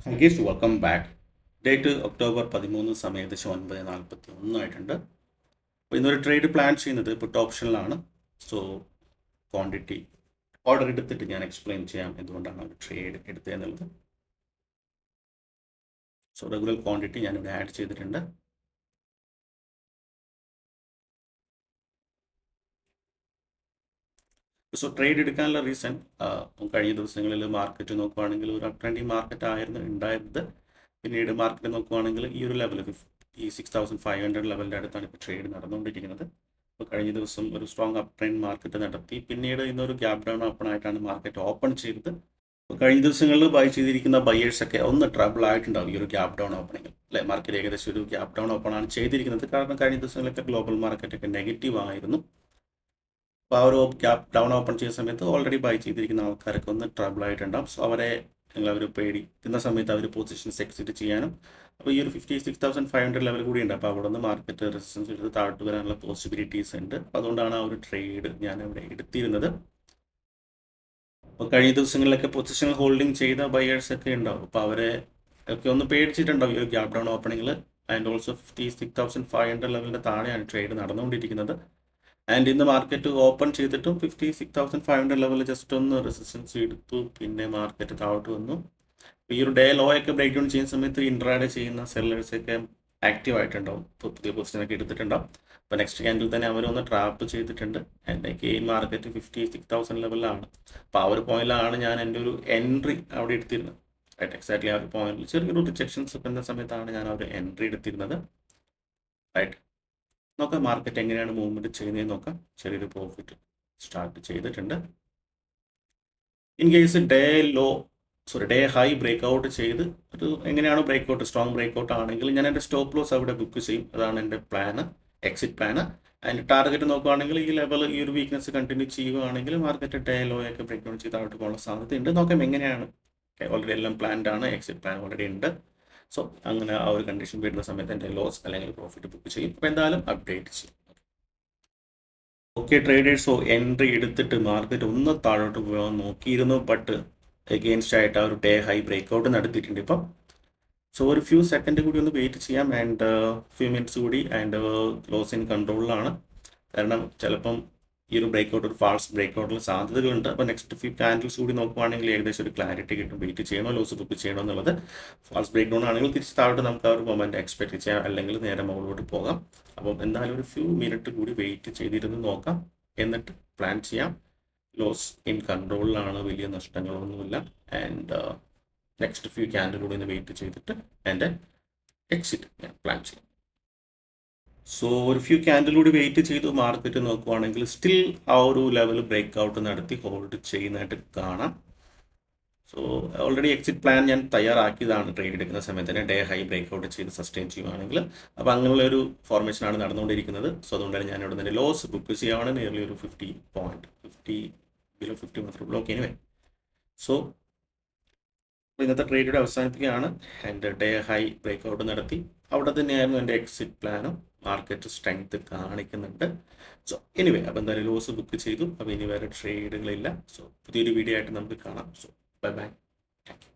Hi guys, welcome back. Date October 13 സമയം ഏകദേശം 9:41 ആയിട്ടുണ്ട്. അപ്പോൾ ഇന്നൊരു ട്രേഡ് പ്ലാൻ ചെയ്യുന്നത് പുട്ട് ഓപ്ഷനിലാണ്. സോ ക്വാണ്ടിറ്റി ഓർഡർ എടുത്തിട്ട് ഞാൻ എക്സ്പ്ലെയിൻ ചെയ്യാം എന്തുകൊണ്ടാണ് ഒരു ട്രേഡ് എടുത്തതെന്നുള്ളത്. സോ റെഗുലർ ക്വാണ്ടിറ്റി ഞാനിവിടെ ആഡ് ചെയ്തിട്ടുണ്ട്. സോ ട്രേഡ് എടുക്കാനുള്ള റീസൺ കഴിഞ്ഞ ദിവസങ്ങളിൽ മാർക്കറ്റ് നോക്കുവാണെങ്കിൽ ഒരു അപ് ട്രെൻഡിങ് മാർക്കറ്റ് ആയിരുന്നു ഉണ്ടായിരുന്നത്. പിന്നീട് മാർക്കറ്റ് നോക്കുവാണെങ്കിൽ ഈ ഒരു ലെവൽ 6500 ലെവലിൻ്റെ അടുത്താണ് ഇപ്പോൾ ട്രേഡ് നടന്നുകൊണ്ടിരിക്കുന്നത്. അപ്പോൾ കഴിഞ്ഞ ദിവസം ഒരു സ്ട്രോങ് അപ് ട്രെൻഡ് മാർക്കറ്റ് നടത്തി. പിന്നീട് ഇന്നൊരു ഗ്യാപ് ഡൗൺ ഓപ്പൺ ആയിട്ടാണ് മാർക്കറ്റ് ഓപ്പൺ ചെയ്തത്. അപ്പോൾ കഴിഞ്ഞ ദിവസങ്ങളിൽ ബൈ ചെയ്തിരിക്കുന്ന ബയേഴ്സൊക്കെ ഒന്ന് ട്രബിൾ ആയിട്ടുണ്ടാവും ഈ ഒരു ഗ്യാപ് ഡൗൺ ഓപ്പണിംഗ് അല്ലെ. മാർക്കറ്റ് ഏകദേശം ഒരു ഗ്യാപ് ഡൗൺ ഓപ്പൺ ആണ് ചെയ്തിരിക്കുന്നത്. കാരണം കഴിഞ്ഞ ദിവസങ്ങളിലൊക്കെ ഗ്ലോബൽ മാർക്കറ്റൊക്കെ നെഗറ്റീവ് ആയിരുന്നു. അപ്പോൾ ആ ഒരു ഗ്യാപ് ഡൗൺ ഓപ്പൺ ചെയ്യുന്ന സമയത്ത് ഓൾറെഡി ബൈ ചെയ്തിരിക്കുന്ന ആൾക്കാരൊക്കെ ഒന്ന് ട്രബിൾ ആയിട്ടുണ്ടാവും. സോ അവരെ അവർ പേടിക്കുന്ന സമയത്ത് അവർ പൊസിഷൻസ് എക്സിറ്റ് ചെയ്യാനും, അപ്പോൾ ഈ ഒരു 56,500 ലെവൽ കൂടി ഉണ്ട്. അപ്പോൾ അവിടെ നിന്ന് മാർക്കറ്റ് റെസിസ്റ്റൻസ് എടുത്ത് താഴ്ത്തു വരാനുള്ള പോസിബിലിറ്റീസ് ഉണ്ട്. അപ്പോൾ അതുകൊണ്ടാണ് ആ ഒരു ട്രേഡ് ഞാൻ അവിടെ എടുത്തിരുന്നത്. അപ്പോൾ കഴിഞ്ഞ ദിവസങ്ങളിലൊക്കെ പൊസിഷൻ ഹോൾഡിംഗ് ചെയ്ത ബയേഴ്സ് ഒക്കെ ഉണ്ടാവും. അപ്പോൾ അവരെ ഒക്കെ ഒന്ന് പേടിച്ചിട്ടുണ്ടാവും ഈ ഒരു ഗ്യാപ് ഡൗൺ ഓപ്പണിങ്ങിൽ. ആൻഡ് ഓൾസോ 56,500 ലെവലിൻ്റെ താഴെയാണ് ട്രേഡ് നടന്നുകൊണ്ടിരിക്കുന്നത്. ആൻഡ് ഇന്ന് മാർക്കറ്റ് ഓപ്പൺ ചെയ്തിട്ടും 56,500 ലെവലിൽ ജസ്റ്റ് ഒന്ന് റെസിസ്റ്റൻസ് എടുത്തു. പിന്നെ മാർക്കറ്റ് താഴോട്ട് വന്നു. ഈ ഒരു ഡേ ലോ ഒക്കെ ബ്രേക്ക് ഡൗൺ ചെയ്യുന്ന സമയത്ത് ഇൻട്രാഡേ ചെയ്യുന്ന സെല്ലേഴ്സൊക്കെ ആക്റ്റീവ് ആയിട്ടുണ്ടാവും. ഇപ്പോൾ പുതിയ പൊസിഷനൊക്കെ എടുത്തിട്ടുണ്ടാവും. അപ്പോൾ നെക്സ്റ്റ് ക്യാൻഡിൽ തന്നെ അവരൊന്ന് ട്രാപ്പ് ചെയ്തിട്ടുണ്ട്. ആൻഡ് ഗെയിൻ മാർക്കറ്റ് 56,000 ലെവലിലാണ്. അപ്പോൾ ആ ഒരു പോയിന്റിലാണ് ഞാൻ എൻ്റെ ഒരു എൻട്രി അവിടെ എടുത്തിരുന്നത്. റൈറ്റ്, എക്സാക്ട്ലി ആ ഒരു പോയിന്റിൽ ചെറിയൊരു റിജക്ഷൻസ് ഒക്കെ എന്ന സമയത്താണ് ഞാൻ ആ ഒരു എൻട്രി എടുത്തിരുന്നത്. റൈറ്റ്, നോക്കാം മാർക്കറ്റ് എങ്ങനെയാണ് മൂവ്മെൻറ്റ് ചെയ്യുന്നതെന്ന് നോക്കാം. ചെറിയൊരു പ്രോഫിറ്റ് സ്റ്റാർട്ട് ചെയ്തിട്ടുണ്ട്. In case day high break out ചെയ്ത് ഒരു എങ്ങനെയാണ് break out strong break out ആണെങ്കിൽ ഞാൻ എൻ്റെ സ്റ്റോപ്പ് ലോസ് അവിടെ ബുക്ക് ചെയ്യും. അതാണ് എൻ്റെ പ്ലാന്, എക്സിറ്റ് പ്ലാന്. അതിൻ്റെ ടാർഗറ്റ് നോക്കുകയാണെങ്കിൽ ഈ ലെവൽ ഈ ഒരു വീക്ക്നെസ് കണ്ടിന്യൂ ചെയ്യുകയാണെങ്കിൽ മാർക്കറ്റ് ഡേ ലോ ഒക്കെ ബ്രേക്ക് ഡൗൺ ചെയ്ത് അവിടെ പോകാനുള്ള സാധ്യതയുണ്ട്. നോക്കാം എങ്ങനെയാണ്. ഓൾറെഡി എല്ലാം പ്ലാൻഡ് ആണ്, എക്സിറ്റ് പ്ലാൻ ഓൾറെഡി ഉണ്ട്. സോ അങ്ങനെ ആ ഒരു കണ്ടീഷൻ വരുന്ന സമയത്ത് എൻ്റെ ലോസ് അല്ലെങ്കിൽ പ്രോഫിറ്റ് ബുക്ക് ചെയ്യും. അപ്പോൾ എന്തായാലും അപ്ഡേറ്റ് ചെയ്യും. ഓക്കെ ട്രേഡേഴ്സ്, സോ എൻട്രി എടുത്തിട്ട് മാർക്കറ്റ് ഒന്ന് താഴോട്ട് പോകാൻ നോക്കിയിരുന്നു. ബട്ട് എഗെയിൻസ്റ്റ് ആയിട്ട് ആ ഒരു ഡേ ഹൈ ബ്രേക്ക് ഔട്ട് നടത്തിയിട്ടുണ്ട് ഇപ്പം. സോ ഒരു ഫ്യൂ സെക്കൻഡ് കൂടി ഒന്ന് വെയിറ്റ് ചെയ്യാം. ആൻഡ് ഫ്യൂ മിനിറ്റ്സ് കൂടി. ആൻഡ് ലോസ് ഇൻ കൺട്രോളിലാണ്. കാരണം ചിലപ്പം ഈ ഒരു ബ്രേക്ക് ഔട്ട് ഒരു ഫാൾസ് ബ്രേക്ക് ഔട്ടിൽ സാധ്യതകളുണ്ട്. അപ്പോൾ നെക്സ്റ്റ് ഫ്യൂ ക്യാൻഡിൽസ് കൂടി നോക്കുവാണെങ്കിൽ ഏകദേശം ഒരു ക്ലാരിറ്റി കിട്ടും. വെയിറ്റ് ചെയ്യണോ ലോസ് ബുക്ക് ചെയ്യണോ എന്നുള്ളത്. ഫാൾസ് ബ്രേക്ക് ഡൗൺ ആണെങ്കിൽ തിരിച്ച് താഴോട്ട് നമുക്ക് ആ ഒരു മൊമെൻറ്റ് എക്സ്പെക്ട് ചെയ്യാം, അല്ലെങ്കിൽ നേരെ മുകളിലോട്ട് പോകാം. അപ്പം എന്തായാലും ഒരു ഫ്യൂ മിനിറ്റ് കൂടി വെയിറ്റ് ചെയ്തിരുന്ന് നോക്കാം, എന്നിട്ട് പ്ലാൻ ചെയ്യാം. ലോസ് ഇൻ കൺട്രോളിലാണ്, വലിയ നഷ്ടങ്ങളൊന്നുമില്ല. ആൻഡ് നെക്സ്റ്റ് ഫ്യൂ ക്യാൻഡിൽ കൂടി ഒന്ന് വെയിറ്റ് ചെയ്തിട്ട് എൻ്റെ എക്സിറ്റ് ഞാൻ പ്ലാൻ ചെയ്യാം. സോ ഒരു ഫ്യൂ ക്യാൻഡിൽ കൂടി വെയിറ്റ് ചെയ്തു മാർക്കറ്റ് നോക്കുവാണെങ്കിൽ സ്റ്റിൽ ആ ഒരു ലെവൽ ബ്രേക്ക് ഔട്ട് നടത്തി ഹോൾഡ് ചെയ്യുന്നതായിട്ട് കാണാം. സോ ഓൾറെഡി എക്സിറ്റ് പ്ലാൻ ഞാൻ തയ്യാറാക്കിയതാണ് ട്രേഡ് എടുക്കുന്ന സമയത്ത് തന്നെ. ഡേ ഹൈ ബ്രേക്ക് ഔട്ട് ചെയ്ത് സസ്റ്റെയിൻ ചെയ്യുവാണെങ്കിൽ അപ്പോൾ അങ്ങനെയുള്ള ഒരു ഫോർമേഷനാണ് നടന്നുകൊണ്ടിരിക്കുന്നത്. സോ അതുകൊണ്ടാണ് ഞാൻ ഇവിടെ നിന്ന് ലോസ് ബുക്ക് ചെയ്യുകയാണ്. നിയർലി ഒരു 50 ബിലോ 50 മാത്രം ബ്ലോക്ക് എനിവേ. സോ ഇന്നത്തെ ട്രേഡ് അവസാനിപ്പിക്കുകയാണ്. എൻ്റെ ഡേ ഹൈ ബ്രേക്ക് ഔട്ട് നടത്തി അവിടെ തന്നെയായിരുന്നു എൻ്റെ എക്സിറ്റ് പ്ലാനും. മാർക്കറ്റ് സ്ട്രെങ്ത് കാണിക്കുന്നുണ്ട്. സോ എനിവേ, അപ്പോൾ എന്തായാലും ലോസ് ബുക്ക് ചെയ്തു. അപ്പോൾ ഇനി വേറെ ട്രേഡുകളില്ല. സോ പുതിയൊരു വീഡിയോ ആയിട്ട് നമുക്ക് കാണാം. So bye bye, thank you.